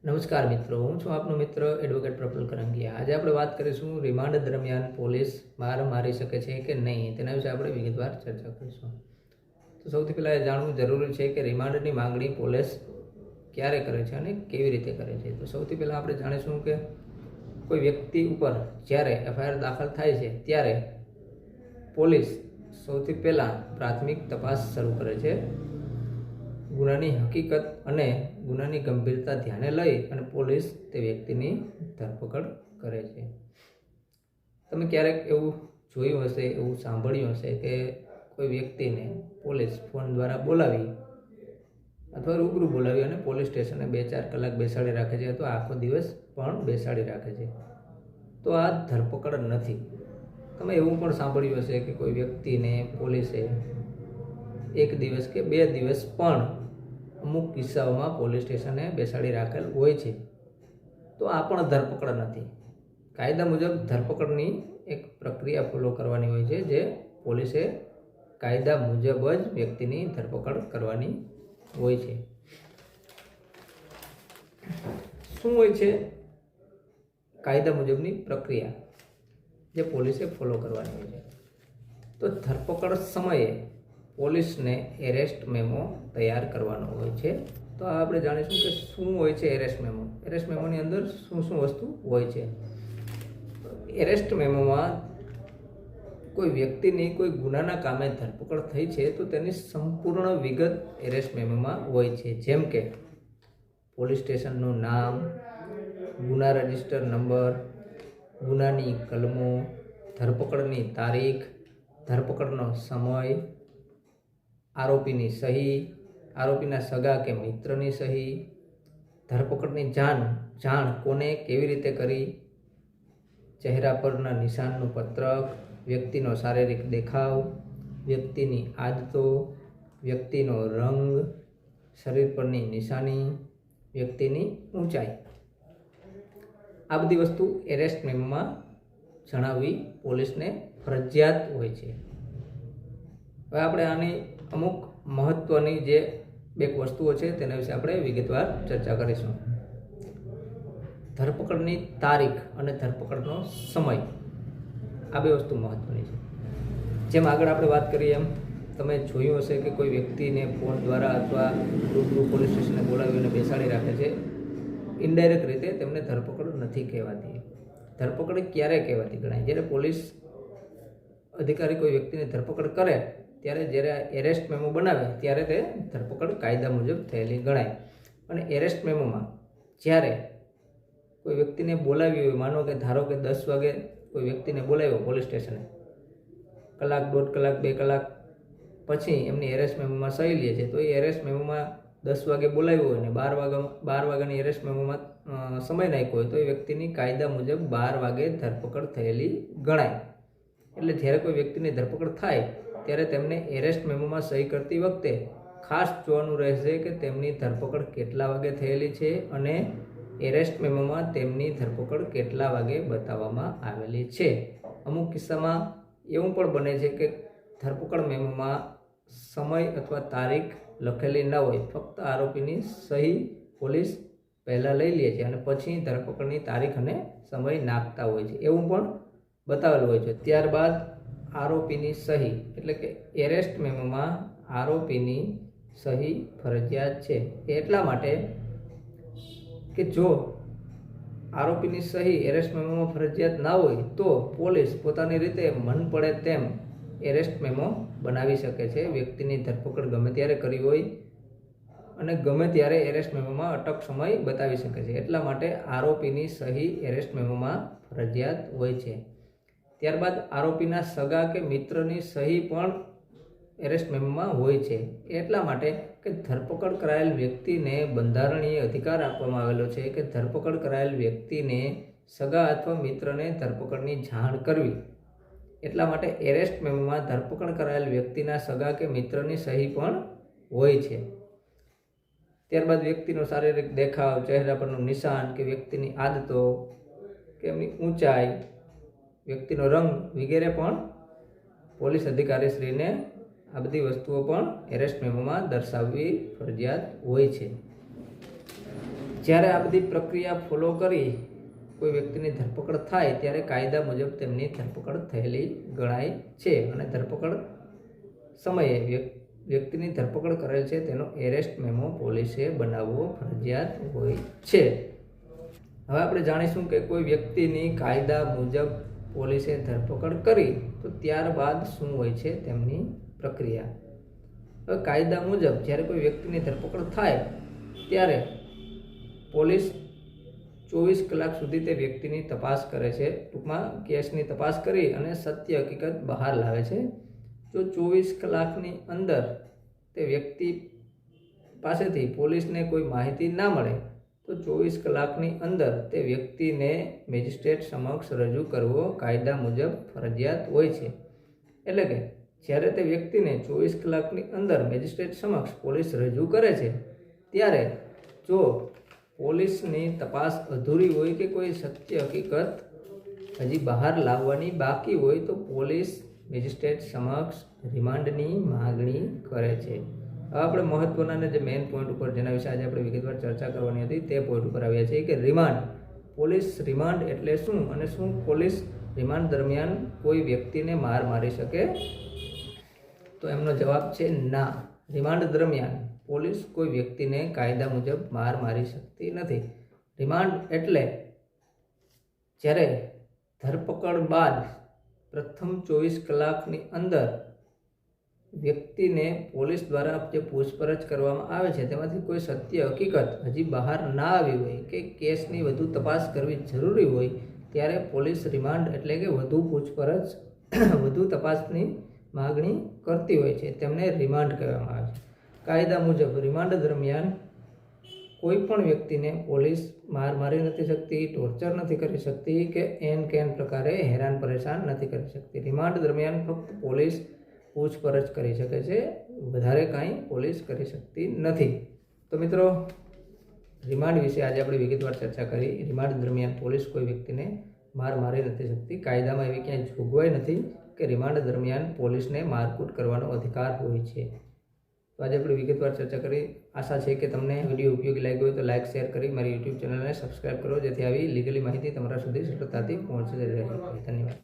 નમસ્કાર મિત્રો, હું છું આપનો મિત્ર એડવોકેટ પ્રફુલ કરંગિયા। આજે આપણે વાત કરીશું રિમાન્ડ દરમિયાન પોલીસ માર મારી શકે છે કે નહીં, તેના વિશે આપણે વિગતવાર ચર્ચા કરીશું। તો સૌથી પહેલાં એ જાણવું જરૂરી છે કે રિમાન્ડની માંગણી પોલીસ ક્યારે કરે છે અને કેવી રીતે કરે છે। તો સૌથી પહેલાં આપણે જાણીશું કે કોઈ વ્યક્તિ ઉપર જ્યારે એફઆઈઆર દાખલ થાય છે ત્યારે પોલીસ સૌથી પહેલાં પ્રાથમિક તપાસ શરૂ કરે છે। ગુનાની હકીકત અને ગુનાની ગંભીરતા ધ્યાને લઈ અને પોલીસ તે વ્યક્તિની ધરપકડ કરે છે। તમે ક્યારેક એવું જોયું હશે, એવું સાંભળ્યું હશે કે કોઈ વ્યક્તિને પોલીસ ફોન દ્વારા બોલાવી અથવા રૂબરૂ બોલાવી અને પોલીસ સ્ટેશને 2-4 કલાક બેસાડી રાખે છે અથવા આખો દિવસ પણ બેસાડી રાખે છે। તો આ ધરપકડ નથી। તમે એવું પણ સાંભળ્યું હશે કે કોઈ વ્યક્તિને પોલીસે 1 દિવસ કે 2 દિવસ પણ અમુક કિસ્સાઓમાં પોલીસ સ્ટેશને બેસાડી રાખેલ હોય છે। તો આ પણ ધરપકડ નથી। કાયદા મુજબ ધરપકડની એક પ્રક્રિયા ફોલો કરવાની હોય છે, જે પોલીસે કાયદા મુજબ જ વ્યક્તિની ધરપકડ કરવાની હોય છે। શું હોય છે કાયદા મુજબની પ્રક્રિયા જે પોલીસે ફોલો કરવાની હોય છે? તો ધરપકડ સમયે પોલીસને એરેસ્ટ મેમો તૈયાર કરવાનો હોય છે। તો આપણે જાણીશું કે શું હોય છે એરેસ્ટ મેમો। એરેસ્ટ મેમોની અંદર શું શું વસ્તુ હોય છે? એરેસ્ટ મેમોમાં કોઈ વ્યક્તિની કોઈ ગુનાના કામે ધરપકડ થઈ છે તો તેની સંપૂર્ણ વિગત એરેસ્ટ મેમોમાં હોય છે, જેમ કે પોલીસ સ્ટેશનનું નામ, ગુના રજિસ્ટર નંબર, ગુનાની કલમો, ધરપકડની તારીખ, ધરપકડનો સમય, આરોપીની સહી, આરોપીના સગા કે મિત્રની સહી, ધરપકડની જાણ કોને કેવી રીતે કરી, ચહેરા પરના નિશાનનું પત્રક, વ્યક્તિનો શારીરિક દેખાવ, વ્યક્તિની આદતો, વ્યક્તિનો રંગ, શરીર પરની નિશાની, વ્યક્તિની ઊંચાઈ, આ બધી વસ્તુ એરેસ્ટ મેમોમાં જણાવવી પોલીસને ફરજિયાત હોય છે। હવે આપણે આની અમુક મહત્વની જે 2 વસ્તુઓ છે તેના વિશે આપણે વિગતવાર ચર્ચા કરીશું। ધરપકડની તારીખ અને ધરપકડનો સમય, આ 2 વસ્તુ મહત્વની છે। જેમ આગળ આપણે વાત કરીએ એમ તમે જોયું હશે કે કોઈ વ્યક્તિને ફોન દ્વારા અથવા રૂબરૂ પોલીસ સ્ટેશને બોલાવીને બેસાડી રાખે છે। ઇનડાયરેક્ટ રીતે તેમને ધરપકડ નથી કહેવાતી। ધરપકડ ક્યારે કહેવાતી ગણાય? જ્યારે પોલીસ અધિકારી કોઈ વ્યક્તિની ધરપકડ કરે ત્યારે જ્યારે એરેસ્ટ મેમો બનાવે ત્યારે તે ધરપકડ કાયદા મુજબ થયેલી ગણાય। અને એરેસ્ટ મેમોમાં જ્યારે કોઈ વ્યક્તિને બોલાવી હોય, માનો કે ધારો કે 10 વાગે કોઈ વ્યક્તિને બોલાવ્યો પોલીસ સ્ટેશને, કલાક, 1.5 કલાક, 2 કલાક પછી એમની એરેસ્ટ મેમોમાં સહી લે છે, તો એ એરેસ્ટ મેમોમાં 10 વાગે બોલાવ્યો હોય ને 12 વાગ્યાની એરેસ્ટ મેમોમાં સમય નાખ્યો હોય તો એ વ્યક્તિની કાયદા મુજબ 12 વાગે ધરપકડ થયેલી ગણાય। એટલે જ્યારે કોઈ વ્યક્તિની ધરપકડ થાય ત્યારે તેમને એરેસ્ટ મેમોમાં સહી કરતી વખતે ખાસ જોવાનું રહેશે કે તેમની ધરપકડ કેટલા વાગે થયેલી છે અને એરેસ્ટ મેમોમાં તેમની ધરપકડ કેટલા વાગે બતાવવામાં આવેલી છે। અમુક કિસ્સામાં એવું પણ બને છે કે ધરપકડ મેમોમાં સમય અથવા તારીખ લખેલી ન હોય, ફક્ત આરોપીની સહી પોલીસ પહેલાં લઈ લે છે અને પછી ધરપકડની તારીખ અને સમય નાખતા હોય છે, એવું પણ બતાવેલું હોય છે। ત્યારબાદ આરોપીની સહી, એટલે કે એરેસ્ટ મેમોમાં આરોપીની સહી ફરજિયાત છે। એટલા માટે કે જો આરોપીની સહી એરેસ્ટ મેમોમાં ફરજિયાત ના હોય તો પોલીસ પોતાની રીતે મન પડે તેમ એરેસ્ટ મેમો બનાવી શકે છે। વ્યક્તિની ધરપકડ ગમે ત્યારે કરી હોય અને ગમે ત્યારે એરેસ્ટ મેમોમાં અટક સમય બતાવી શકે છે। એટલા માટે આરોપીની સહી એરેસ્ટ મેમોમાં ફરજિયાત હોય છે। ત્યારબાદ આરોપીના સગા કે મિત્રની સહી પણ એરેસ્ટ મેમોમાં હોય છે। એટલા માટે કે ધરપકડ કરાયેલ વ્યક્તિને બંધારણીય અધિકાર આપવામાં આવેલો છે કે ધરપકડ કરાયેલ વ્યક્તિને સગા અથવા મિત્રને ધરપકડની જાણ કરવી। એટલા માટે એરેસ્ટ મેમોમાં ધરપકડ કરાયેલ વ્યક્તિના સગા કે મિત્રની સહી પણ હોય છે। ત્યારબાદ વ્યક્તિનો શારીરિક દેખાવ, ચહેરા પરનું નિશાન કે વ્યક્તિની આદતો કે એમની ઊંચાઈ, વ્યક્તિનો રંગ વગેરે પણ પોલીસ અધિકારીશ્રીને આ બધી વસ્તુઓ પણ એરેસ્ટ મેમોમાં દર્શાવવી ફરજિયાત હોય છે। જ્યારે આ બધી પ્રક્રિયા ફોલો કરી કોઈ વ્યક્તિની ધરપકડ થાય ત્યારે કાયદા મુજબ તેમની ધરપકડ થયેલી ગણાય છે અને ધરપકડ સમયે વ્યક્તિની ધરપકડ કરેલ છે તેનો એરેસ્ટ મેમો પોલીસે બનાવવો ફરજિયાત હોય છે. હવે આપણે જાણીશું કે કોઈ વ્યક્તિની કાયદા મુજબ પોલીસે ધરપકડ કરી તો ત્યારબાદ શું હોય છે તેમની પ્રક્રિયા. હવે કાયદા મુજબ જ્યારે કોઈ વ્યક્તિની ધરપકડ થાય ત્યારે પોલીસ 24 કલાક સુધી તે વ્યક્તિની તપાસ કરે છે. ટૂંકમાં કેસની તપાસ કરી અને સત્ય હકીકત બહાર લાવે છે. જો 24 કલાકની અંદર તે વ્યક્તિ પાસેથી પોલીસને કોઈ માહિતી ના મળે તો 24 કલાકની અંદર તે વ્યક્તિને મેજિસ્ટ્રેટ સમક્ષ રજૂ કરવો કાયદા મુજબ ફરજિયાત હોય છે. એટલે કે જ્યારે તે વ્યક્તિને 24 કલાકની અંદર મેજિસ્ટ્રેટ સમક્ષ પોલીસ રજૂ કરે છે ત્યારે જો પોલીસની તપાસ અધૂરી હોય કે કોઈ સત્ય હકીકત હજી બહાર લાવવાની બાકી હોય તો પોલીસ મેજિસ્ટ્રેટ સમક્ષ રિમાન્ડની માગણી કરે છે. હવે આપણે મહત્વના અને જે મેઇન પોઈન્ટ ઉપર જેના વિશે આજે આપણે વિગતવાર ચર્ચા કરવાની હતી તે પોઈન્ટ ઉપર આવ્યા છીએ કે રિમાન્ડ. પોલીસ રિમાન્ડ એટલે શું અને શું પોલીસ રિમાન્ડ દરમિયાન કોઈ વ્યક્તિને મારી શકે? તો એમનો જવાબ છે ના. રિમાન્ડ દરમિયાન પોલીસ કોઈ વ્યક્તિને કાયદા મુજબ મારી શકતી નથી. રિમાન્ડ એટલે જ્યારે ધરપકડ બાદ પ્રથમ 24 કલાકની અંદર વ્યક્તિને પોલીસ દ્વારા જે પૂછપરછ કરવામાં આવે છે તેમાંથી કોઈ સત્ય હકીકત હજી બહાર ના આવી હોય કે કેસની વધુ તપાસ કરવી જરૂરી હોય ત્યારે પોલીસ રિમાન્ડ એટલે કે વધુ પૂછપરછ વધુ તપાસની માગણી કરતી હોય છે. તેમને રિમાન્ડ કહેવામાં આવે છે. કાયદા મુજબ રિમાન્ડ દરમિયાન કોઈ પણ વ્યક્તિને પોલીસ મારી નથી શકતી, ટોર્ચર નથી કરી શકતી કે કેન પ્રકારે હેરાન પરેશાન નથી કરી શકતી. રિમાન્ડ દરમિયાન ફક્ત પોલીસ પૂછપરછ કરી શકે છે, વધારે કાંઈ પોલીસ કરી શકતી નથી. તો મિત્રો, રિમાન્ડ વિશે આજે આપણે વિગતવાર ચર્ચા કરી. રિમાન્ડ દરમિયાન પોલીસ કોઈ વ્યક્તિને મારી નથી શકતી. કાયદામાં એવી ક્યાંય જોગવાઈ નથી કે રિમાન્ડ દરમિયાન પોલીસને મારકૂટ કરવાનો અધિકાર હોય છે. તો આજે આપણે વિગતવાર ચર્ચા કરી. આશા છે કે તમને વિડીયો ઉપયોગી લાગ્યો હોય તો લાઇક શેર કરી મારી યુટ્યુબ ચેનલને સબસ્ક્રાઈબ કરો જેથી આવી લીગલી માહિતી તમારા સુધી સરળતાથી પહોંચી રહે. ધન્યવાદ.